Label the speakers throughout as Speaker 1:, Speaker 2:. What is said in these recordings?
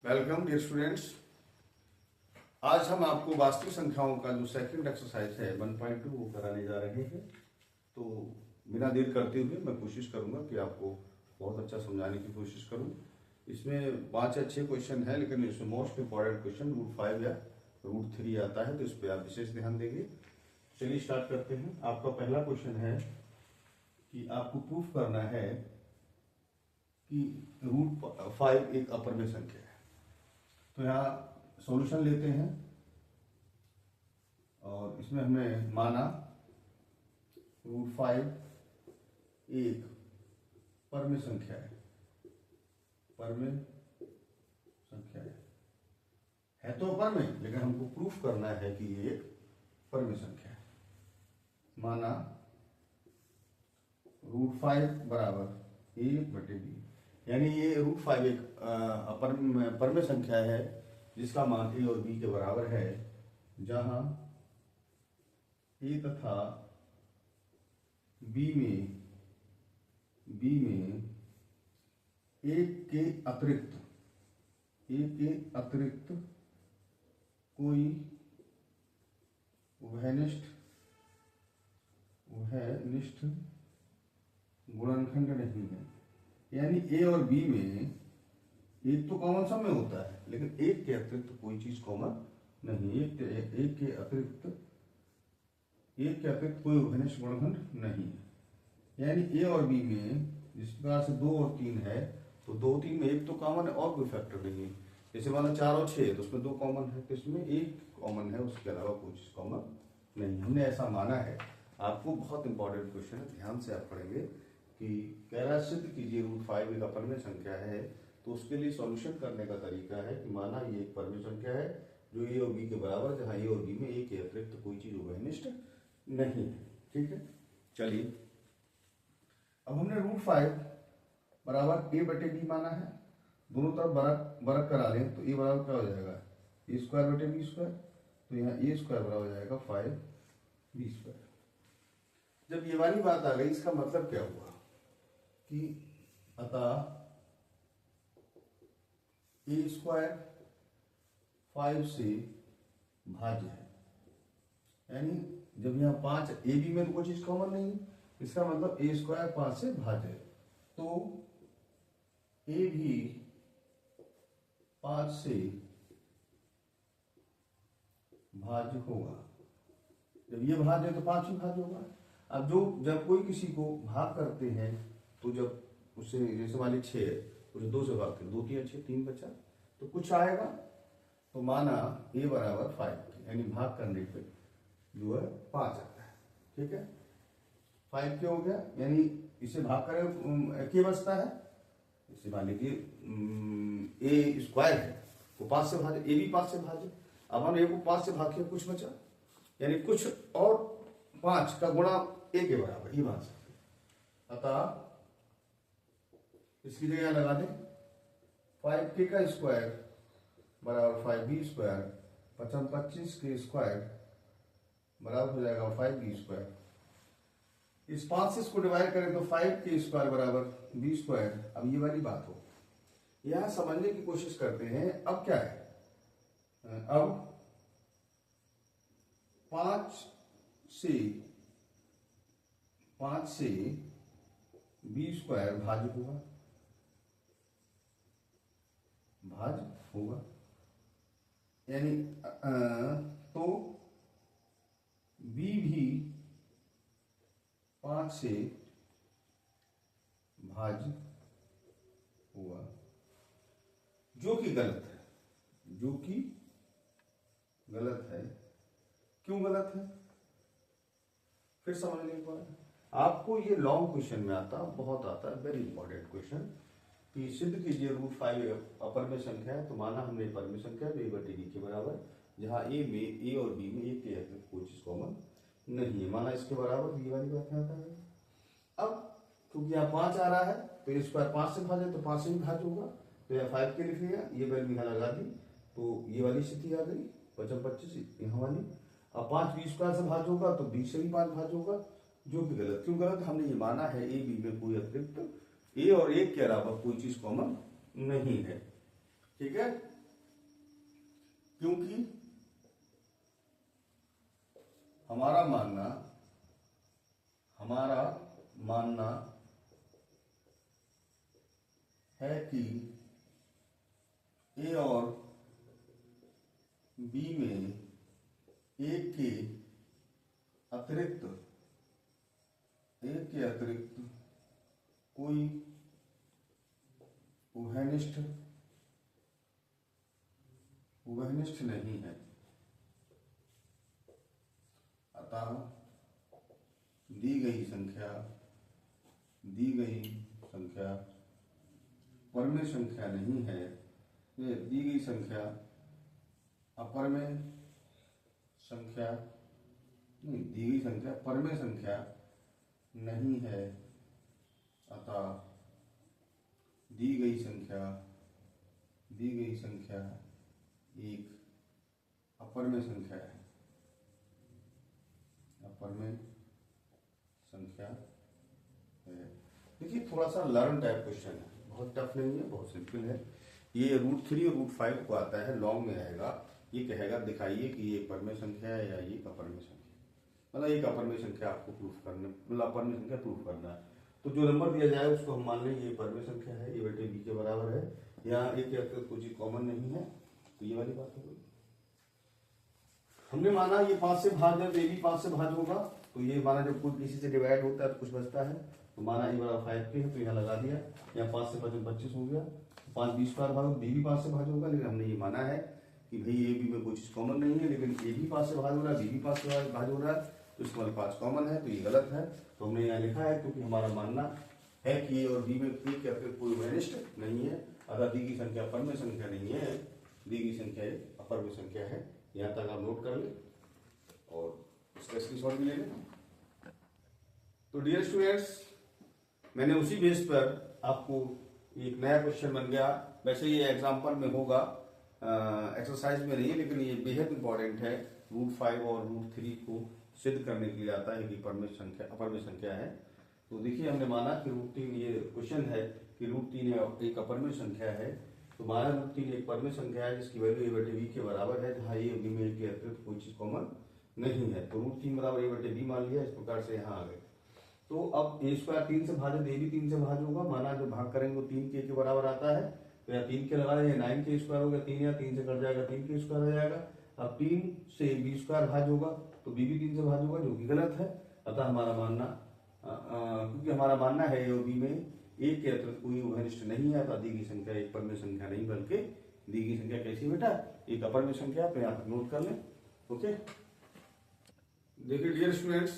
Speaker 1: Welcome dear students. आज हम आपको वास्तविक संख्याओं का जो सेकंड एक्सरसाइज है 1.2 वो कराने जा रहे हैं। तो बिना देर करते हुए मैं कोशिश करूंगा कि आपको बहुत अच्छा समझाने की कोशिश करूं। इसमें 5 या 6 क्वेश्चन है, लेकिन इसमें मोस्ट इंपॉर्टेंट क्वेश्चन रूट 5 या रूट 3 आता है, तो इस पर आप विशेष ध्यान देंगे। चलिए स्टार्ट करते हैं। आपका पहला क्वेश्चन है कि आपको प्रूफ करना है कि रूट 5 एक अपरिमेय संख्या है। तो यहाँ सॉल्यूशन लेते हैं और इसमें हमने माना रूट 5 एक परमेय संख्या है। परमेय संख्या है तो परमेय, लेकिन हमको प्रूफ करना है कि ये एक परमेय संख्या है। माना रूट 5 बराबर a/b, यानी ये रूट 5 एक परमेय संख्या है जिसका मान a और b के बराबर है, जहां a तथा b में एक के अतिरिक्त कोई उभयनिष्ठ गुणनखंड नहीं है। यानी ए और बी में एक तो कॉमन सम में होता है, लेकिन एक के अतिरिक्त कोई चीज कॉमन नहीं। एक के अतिरिक्त कोई उभयनिष्ठ गुणनखंड नहीं है। यानी ए और बी में जिस प्रकार से 2 और 3 है, तो 2 3 में एक तो कॉमन है और कोई फैक्टर नहीं है। जैसे माना 4 और 6 तो उसमें 2 कॉमन है, तो इसमें एक कॉमन है, उसके अलावा कोई चीज कॉमन नहीं। हमने ऐसा माना है। आपको बहुत इंपॉर्टेंट क्वेश्चन है, ध्यान से आप पढ़ेंगे कि कह रहा सिद्ध कीजिए रूट 5 एक अपरिमेय संख्या है। तो उसके लिए सॉल्यूशन करने का तरीका है कि माना ये एक परमेय संख्या है जो ए और बी के बराबर, जहां ए और बी में एक के अतिरिक्त कोई चीज उभयनिष्ठ नहीं है। ठीक है, चलिए अब हमने रूट 5 बराबर a/b माना है। दोनों तरफ बरक करा लें तो a बराबर क्या हो जाएगा, a² b²। तो यहाँ a² बराबर हो जाएगा 5b²। जब ये वाली बात आ गई, इसका मतलब क्या हुआ कि अतः a² 5 से भाज्य है। यानी जब यहाँ 5 ए बी में कोई चीज कॉमन नहीं है, इसका मतलब a² 5 से भाज्य है। तो a भी 5 से भाज्य होगा। जब ये भाज्य है तो 5 ही भाज्य होगा। अब जब कोई किसी को भाग करते हैं, तो जब उससे जैसे वाली 6 उसे 2 से भागते हैं, 2 3 6 3 बचा, तो कुछ आएगा। तो माना a बराबर 5, यानी भाग करने पे जो है 5 आता है। ठीक है, 5 क्या हो गया, यानी इसे भाग करें क्या बचता है। इसे मान लीजिए a² है वो 5 से भाजे, a भी 5 से भाजे। अब हम a को 5 से भाग के कुछ बचा, यानी कुछ और 5 का गुणा a के बराबर, ये बात सकते। अतः इसकी जगह लगा दें 5k का स्क्वायर बराबर 5b², 25 के स्क्वायर बराबर हो जाएगा 5b²। इस 5 से इसको डिवाइड करें तो 5k² बराबर b²। अब ये वाली बात हो, यहां समझने की कोशिश करते हैं। अब क्या है, अब 5 से b² भाज्य होगा, यानी तो b भी 5 से भाज्य होगा, जो कि गलत है। क्यों गलत है, फिर समझ लें एक बार। आपको ये लॉन्ग क्वेश्चन में बहुत आता है, वेरी इंपॉर्टेंट क्वेश्चन, कि सिद्ध कीजिए रूट 5 अपरिमेय संख्या है। तो माना हमने परमेय संख्या a/b के बराबर, जहां a और b में एक के अतिरिक्त कोई चीज कॉमन नहीं है। माना इसके बराबर, ये वाली बात आता है। अब क्योंकि यहाँ 5 आ रहा है तो ये स्क्वायर 5 से भाजे, तो 5 से ही भाज्य होगा। तो यहाँ 5 के लिख लिया, ये वैल्यू यहाँ लगा दी, तो ये वाली स्थिति आ गई 25 यहाँ वाली। अब 5 b² से भाज्य होगा, तो b से भी 5 भाज्य होगा, जो कि गलत। क्यों गलत, हमने ये माना है ए बी में कोई अतिरिक्त ए और एक के अलावा कोई चीज कॉमन नहीं है। ठीक है, क्योंकि हमारा मानना है कि ए और बी में एक के अतिरिक्त कोई उभयनिष्ठ नहीं है। अतः दी गई संख्या परमेय संख्या नहीं है। ये दी गई संख्या अपरमेय संख्या नहीं, दी गई संख्या परमेय संख्या नहीं है। अतः दी गई संख्या एक अपरमेय संख्या है। देखिए थोड़ा सा लर्न टाइप क्वेश्चन है, बहुत टफ नहीं है, बहुत सिंपल है। ये √3 और √5 को आता है, लॉन्ग में आएगा। ये कहेगा दिखाइए कि ये परमेय संख्या है या ये अपरमेय संख्या, मतलब एक अपरमेय संख्या आपको प्रूफ करना, मतलब अपरमेय संख्या प्रूफ करना है। तो जो नंबर दिया जाए उसको हम मान लें ये परमेय संख्या है, ए बटे बी के बराबर है, यहाँ एक या कोई चीज कॉमन नहीं है, तो ये वाली बात हो गई। हमने माना ये 5 से भाग है तो ये भी 5 से भाग होगा, तो ये माना जब कोई किसी से डिवाइड होता है तो कुछ बचता है, तो माना ये बराबर 5 के है, तो यहाँ लगा दिया। यहाँ 5 से 5 25 हो गया, 5 20 बार भाग, बी भी 5 से भाग होगा। लेकिन हमने ये माना है कि भाई ए बी में कोई चीज कॉमन नहीं है, लेकिन ए भी 5 से भाग हो रहा है, बी भी 5 से भाग हो रहा है, तो इसके बाद 5 कॉमन है, तो ये गलत है। तो हमने यहाँ लिखा है क्योंकि हमारा मानना है कि ए और बी में कोई उभयनिष्ठ नहीं है, अतः दी की संख्या परमेय संख्या नहीं है, दी की संख्या एक अपरमेय संख्या है। यहाँ तक आप नोट कर ले और इसका स्क्रीनशॉट भी ले लें। तो डियर स्टूडेंट्स, मैंने उसी बेस पर आपको एक नया क्वेश्चन बन गया। वैसे ये एग्जाम्पल में होगा, एक्सरसाइज में नहीं है, लेकिन ये बेहद इंपॉर्टेंट है। √5 और √3 को सिद्ध करने के लिए आता है कि परमेय संख्या अपरमेय संख्या है। तो देखिए हमने माना कि √3, ये क्वेश्चन है कि √3 एक अपरमेय संख्या है, तो माना √3 एक परमेय संख्या है जिसकी वैल्यू ए बटे बी के बराबर है, जहाँ ए बी में के अतिरिक्त कोई चीज कॉमन नहीं है। तो √3 बराबर ए बटे बी मान लिया, इस प्रकार से यहाँ आ गए। तो अब ए स्क्वायर 3 से भाज्य, ए भी 3 से भाज्य होगा। माना जो भाग करेंगे वो 3 के बराबर आता है, तो यहाँ 3 के लगा दें, 9 के स्क्वायर हो गया, 3 या 3 से कट जाएगा, 3 के स्क्वायर हो जाएगा। अब 3 से बी स्क्वायर भाज्य होगा, तो बी भी 3 से भाज्य होगा, जो कि गलत है। अतः हमारा मानना, क्योंकि हमारा मानना है ए और बी में एक के अतिरिक्त कोई उभयनिष्ठ नहीं है, अतः दी गई संख्या एक परमेय संख्या नहीं, बल्कि दी गई संख्या कैसी बेटा, एक अपरमेय संख्या। तो यहाँ नोट कर लें। ओके, देखिए डियर स्टूडेंट्स,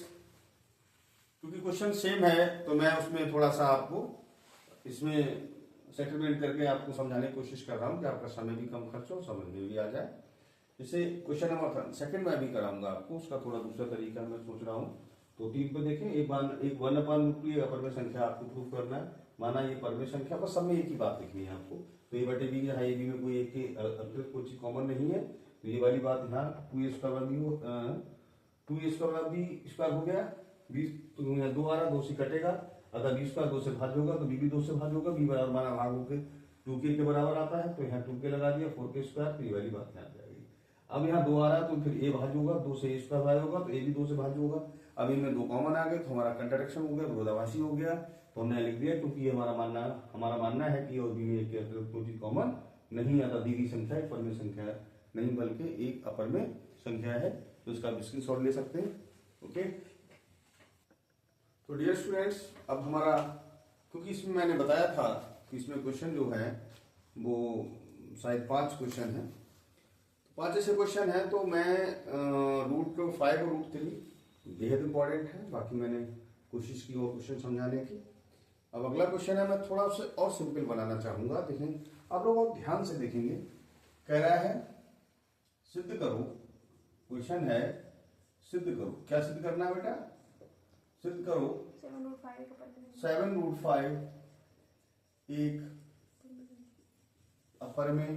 Speaker 1: क्योंकि क्वेश्चन सेम है तो मैं उसमें थोड़ा सा आपको इसमें सेटलमेंट करके आपको समझाने की कोशिश कर रहा हूँ कि आपका समय भी कम खर्च हो, समझ में भी आ जाए। जैसे क्वेश्चन नंबर 2 में भी कराऊंगा आपको, उसका थोड़ा दूसरा तरीका मैं सोच रहा हूँ। तो 3 पे देखें, एक 1/√2 अपरमेय संख्या आपको प्रूव करना है। माना ये परमेय संख्या, बस सब में एक ही बात लिखनी है आपको। तो ए बटे बी, जहाँ ए बी में कोई एक के अतिरिक्त कोई चीज कॉमन नहीं है, तो ये वाली बात यहाँ 2a स्क्वायर बी हो, 2a स्क्वायर बी स्क्वायर हो गया, 20 तो 2 आ रहा, 2 से कटेगा, अगर बी स्क्वायर 2 से भाज्य होगा तो बी भी 2 से भाज्य होगा, बी बराबर माना भाग होकर 2k के बराबर आता है, तो यहाँ 2k लगा दिया, 4k स्क्वायर, तो ये वाली बात यहाँ आ जाएगी। अब यहाँ 2 आ रहा है तो फिर ए भाज्य होगा, 2 से ए स्क्वायर भाज्य होगा, तो ए भी 2 से भाज्य होगा। अब इनमें 2 कॉमन आ गए, तो हमारा कंट्राडिक्शन हो गया, विरोधाभासी हो गया, तो हमने लिख दिया क्योंकि हमारा मानना है कि और बी में एक के अतिरिक्त कोई चीज कॉमन नहीं आता, दी गई संख्या एक परमेय संख्या नहीं बल्कि एक अपरमेय संख्या है। तो इसका स्क्रीनशॉट ले सकते हैं। ओके, तो डियर स्टूडेंट्स, अब हमारा, क्योंकि इसमें मैंने बताया था कि इसमें क्वेश्चन जो है वो शायद 5 क्वेश्चन है, 5 ऐसे क्वेश्चन है, तो मैं √5 और √3 बेहद इंपॉर्टेंट है, बाकी मैंने कोशिश की और क्वेश्चन समझाने की। अब अगला क्वेश्चन है, मैं थोड़ा उसे और सिंपल बनाना चाहूंगा। देखें आप लोग और ध्यान से देखेंगे, कह रहा है सिद्ध करो, क्वेश्चन है सिद्ध करो। क्या सिद्ध करना है बेटा? सिद्ध करो 7√5 एक अपरमेय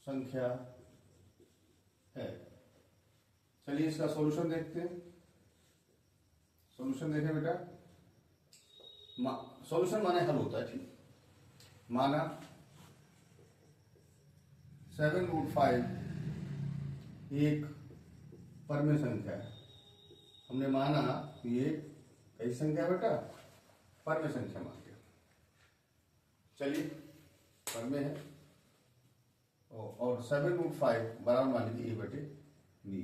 Speaker 1: संख्या है। चलिए इसका सॉल्यूशन देखते हैं। सॉल्यूशन देखें बेटा, सॉल्यूशन माने हल होता है, ठीक। माना 7√5 एक परमेय संख्या है। हमने माना कि ये कैसी संख्या है बेटा, परमेय संख्या मान लिया। चलिए परमेय है और 7√5 बराबर मान लीजिए A/B,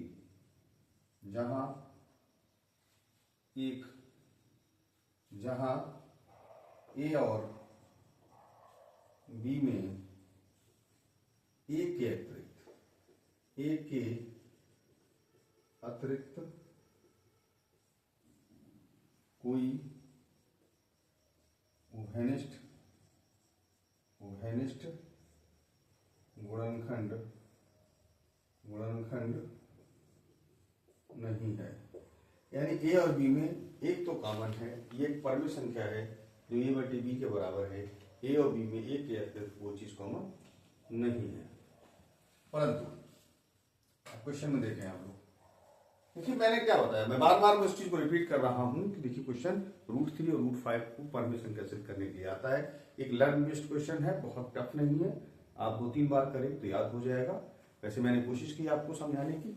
Speaker 1: जहां A और B में A के अतिरिक्त कोई उभयनिष्ठ गुणनखंड नहीं है। यानी A और B में एक तो कॉमन है, ये एक परमेय संख्या है जो A/B के बराबर है। A और B में एक के अतिरिक्त वो चीज कॉमन नहीं है। परंतु क्वेश्चन में देखें आप लोग, देखिए मैंने क्या बताया, मैं बार बार इस चीज को रिपीट कर रहा हूं कि देखिए क्वेश्चन √3 और √5 को परमेय संख्या सिद्ध करने के लिए आता है। एक लर्न बेस्ड क्वेश्चन है, बहुत टफ नहीं है, आप 2-3 बार करें तो याद हो जाएगा। वैसे मैंने कोशिश की आपको समझाने की।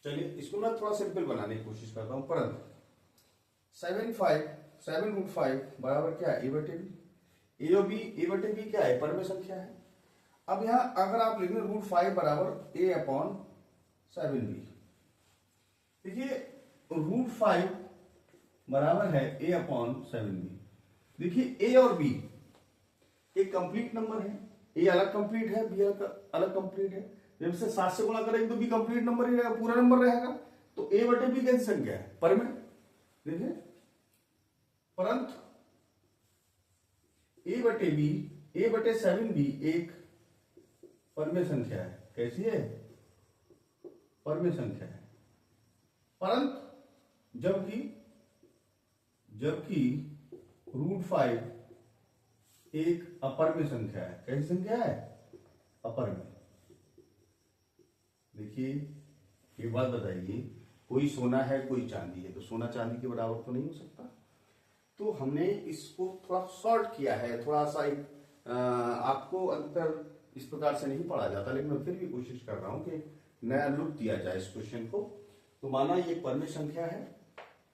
Speaker 1: चलिए इसको मैं थोड़ा सिंपल बनाने की कोशिश करता हूं। परंतु 7√5 बराबर क्या है, A/B। A और B, A/B क्या है, परमेय संख्या है। अब यहां अगर आप लिखें √5 बराबर A/7B, देखिए √5 बराबर है A/7B। देखिए A और B एक कंप्लीट नंबर है, A अलग कंप्लीट है, B अलग कंप्लीट है। जब से 7 से गुणा करेंगे तो B कंप्लीट नंबर ही रहेगा, पूरा नंबर रहेगा। तो A/B कैसी संख्या है, परमेय। देखिए परंतु A/7B एक परमेय संख्या है। कैसी है, परमेय संख्या है। परंतु जबकि √5 एक अपरमेय संख्या है। कैसी संख्या है, अपरमेय। देखिए एक बात बताइए, कोई सोना है कोई चांदी है, तो सोना चांदी के बराबर तो नहीं हो सकता। तो हमने इसको थोड़ा शॉर्ट किया है, थोड़ा सा एक आपको अंतर इस प्रकार से नहीं पढ़ा जाता, लेकिन मैं फिर भी कोशिश कर रहा हूं कि नया लुक दिया जाए इस क्वेश्चन को। तो माना ये परमेय संख्या है,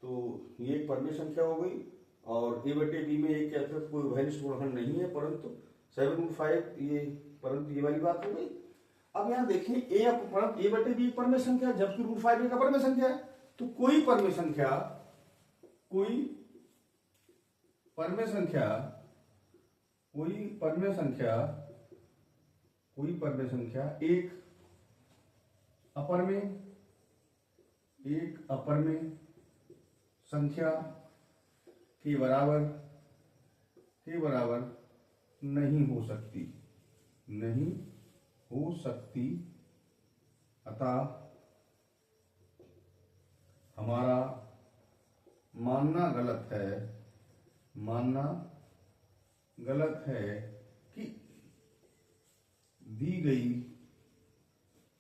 Speaker 1: तो ये एक परमेय संख्या हो गई और A/B में एक अतिरिक्त कोई उभयनिष्ठ गुणनखंड नहीं है, परंतु 7/5 परंतु ये वाली बात हो गई। अब यहाँ देखिए A/B परमेय संख्या जबकि √5 एक अपरमेय संख्या है। तो कोई परमेय संख्या एक अपरमेय संख्या के बराबर नहीं हो सकती, अतः हमारा मानना गलत है कि दी गई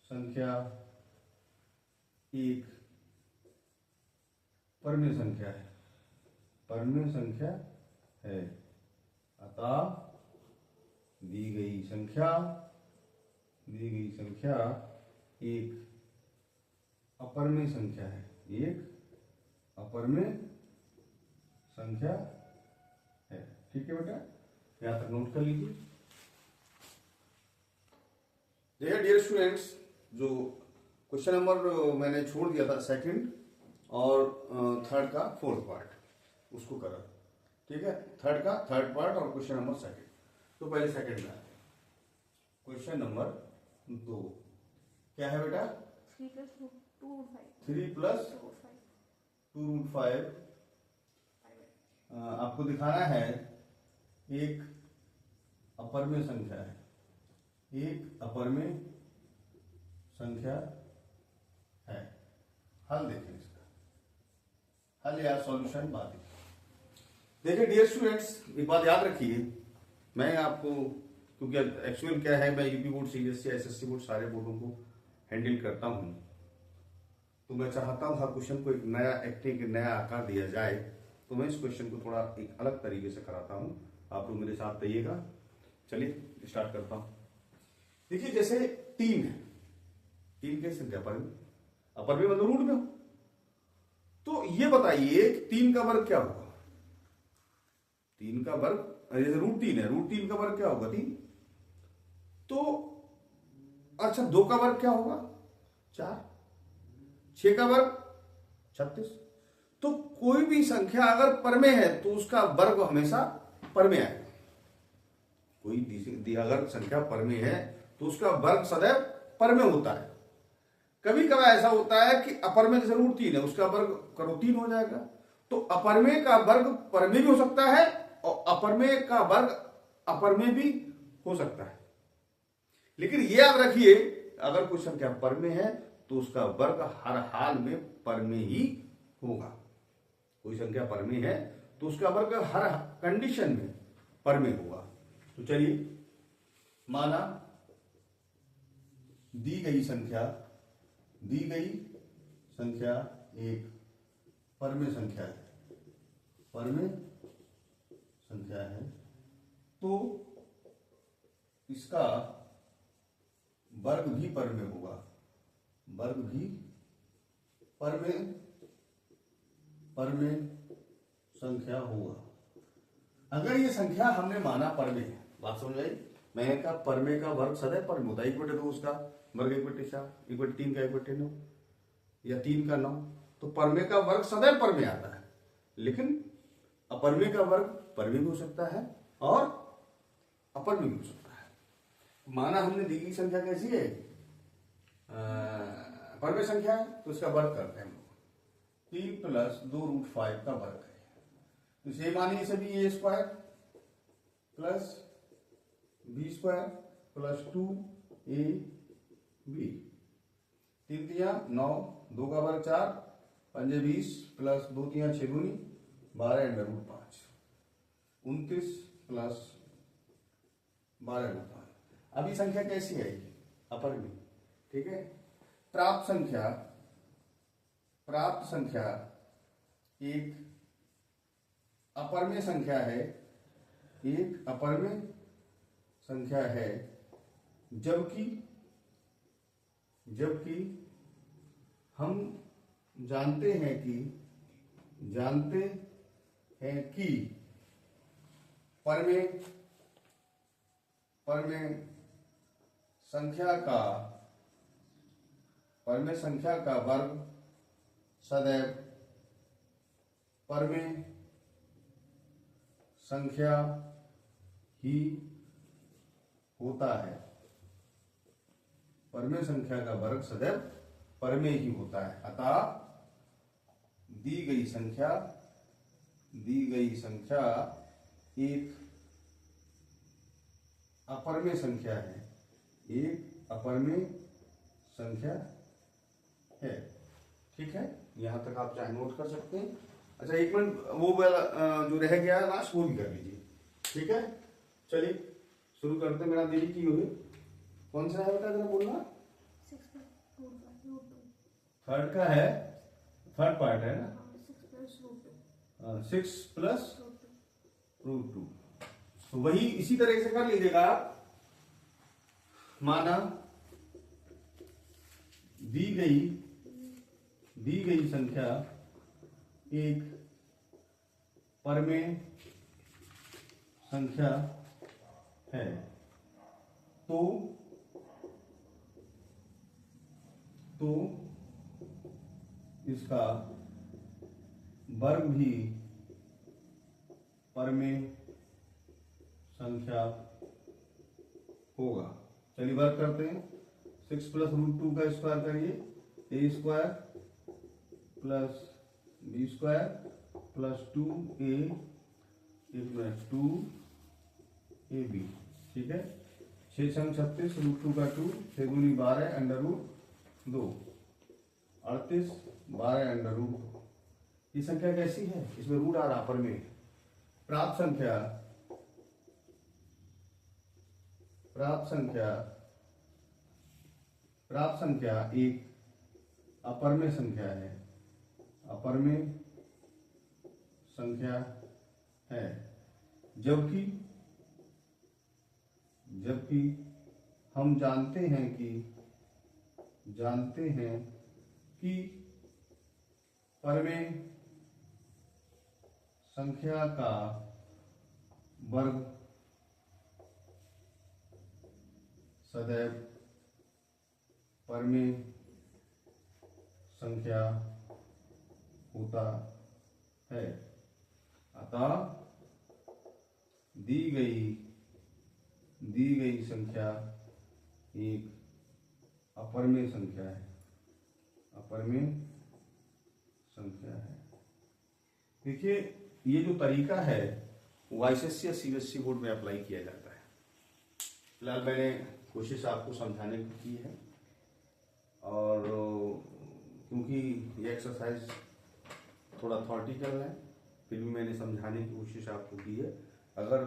Speaker 1: संख्या एक परमेय संख्या है। अतः दी गई संख्या एक अपरमेय संख्या है, ठीक है बेटा, यहां तक नोट कर लीजिए। देखिए डियर स्टूडेंट्स, जो क्वेश्चन नंबर मैंने छोड़ दिया था सेकंड और थर्ड का फोर्थ पार्ट, उसको करा, ठीक है। थर्ड पार्ट और क्वेश्चन नंबर सेकंड। तो पहले सेकंड में आते हैं। क्वेश्चन नंबर 2 क्या है बेटा,
Speaker 2: 3 + 2√5
Speaker 1: आपको दिखाना है एक अपरमेय संख्या है। हल देखें इसका, हल या सॉल्यूशन बात। देखिए डियर स्टूडेंट्स, एक बात याद रखिए, मैं आपको क्योंकि एक्चुअल क्या है, मैं UP board, CBSE, SSC board सारे बोर्डों को हैंडल करता हूं, तो मैं चाहता हूं हर क्वेश्चन को एक नया एक्टिंग, नया आकार दिया जाए। तो मैं इस क्वेश्चन को थोड़ा एक अलग तरीके से कराता हूं, आप लोग मेरे साथ रहिएगा। चलिए स्टार्ट करता हूं। देखिए जैसे 3 है, 3 की संख्या पर में, अपर में मतलब रूट में हो, तो ये बताइए 3 का वर्ग क्या होगा? 3 का वर्ग जैसे रूट 3 है, रूट 3 का वर्ग क्या होगा? 3। तो अच्छा 2 का वर्ग क्या होगा? 4। 6 का वर्ग 36। तो कोई भी संख्या अगर पर में है तो उसका वर्ग हमेशा पर में आएगा। कोई अगर संख्या पर में है तो उसका वर्ग सदैव पर में होता है। कभी कभी ऐसा होता है कि अपर में जैसे रूट 3 है, उसका वर्ग करो 3 हो जाएगा, तो अपर में का वर्ग पर में भी हो सकता है और अपर में का वर्ग अपर में भी हो सकता है। लेकिन ये याद रखिए अगर कोई संख्या पर में है तो उसका वर्ग हर हाल में पर में ही होगा। कोई संख्या पर में है तो उसका वर्ग हर कंडीशन में पर में होगा। तो चलिए माना दी गई संख्या एक पर में संख्या है, तो इसका वर्ग भी पर में होगा, वर्ग भी पर में संख्या होगा। अगर ये संख्या हमने माना पर में है, बात समझ आई? मैंने कहा पर में का वर्ग सदैव पर में होता है। 1/2 उसका वर्ग 1/4, 1/3 का 1/9 या 3 का 9, तो पर में का वर्ग सदैव पर में आता है। लेकिन अपर में का वर्ग पर में भी हो सकता है और अपर में भी हो सकता है। माना हमने दी गई संख्या कैसी है, पर में संख्या है, तो इसका वर्ग करते हैं हम लोग। 3 + 2√5 का वर्ग है। तो इसे मानिए सभी a² plus b² plus 2ab, 3 × 9, 2 का वर्ग 4, 5 × 20 प्लस 2 × 6 = 12√5, 29 प्लस 12√5। अभी संख्या कैसी आएगी? अपर में, ठीक है। प्राप्त संख्या एक अपर में संख्या है, एक अपर में संख्या है, जबकि हम जानते हैं कि पर में संख्या का वर्ग सदैव पर में संख्या ही होता है। पर में संख्या का वर्ग सदैव पर में ही होता है। अतः दी गई संख्या एक अपर में संख्या है, एक अपर में संख्या है। ठीक है, यहां तक आप चाहे नोट कर सकते हैं। अच्छा एक मिनट, वो वाला जो रह गया है लास्ट वो भी कर लीजिए। ठीक है, चलिए शुरू करते हैं। मेरा देरी की हुई कौन सा है बेटा, जरा बोलना।
Speaker 2: 6+√2।
Speaker 1: थर्ड का है, थर्ड पार्ट है ना। 6 + √2। तो वही इसी तरह से कर लीजिएगा आप। माना दी गई संख्या एक पर में संख्या है, तो इसका वर्ग भी पर में संख्या होगा। चलिए वर्ग करते हैं। 6 + √2 का स्क्वायर करिए, a² plus b² plus 2ab। ठीक है, 6 × 36, √2 का 2, 6 × 12, √2, 38, 12√2। ये संख्या कैसी है? इसमें रूट आ रहा पर में। प्राप्त संख्या एक अपर में संख्या है, अपर में संख्या है, जबकि हम जानते हैं कि परमेय संख्या का वर्ग सदैव परमेय संख्या होता है। अतः दी गई संख्या एक अपरमेय संख्या है, देखिए ये जो तरीका है वो आईसीएसई या सीबीएसई बोर्ड में अप्लाई किया जाता है। फिलहाल मैंने कोशिश आपको समझाने की की है, और क्योंकि ये एक्सरसाइज थोड़ा थॉर्टिकल है, फिर भी मैंने समझाने की कोशिश आपको की है। अगर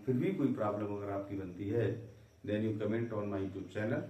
Speaker 1: फिर भी कोई प्रॉब्लम अगर आपकी बनती है, then you comment on my YouTube channel.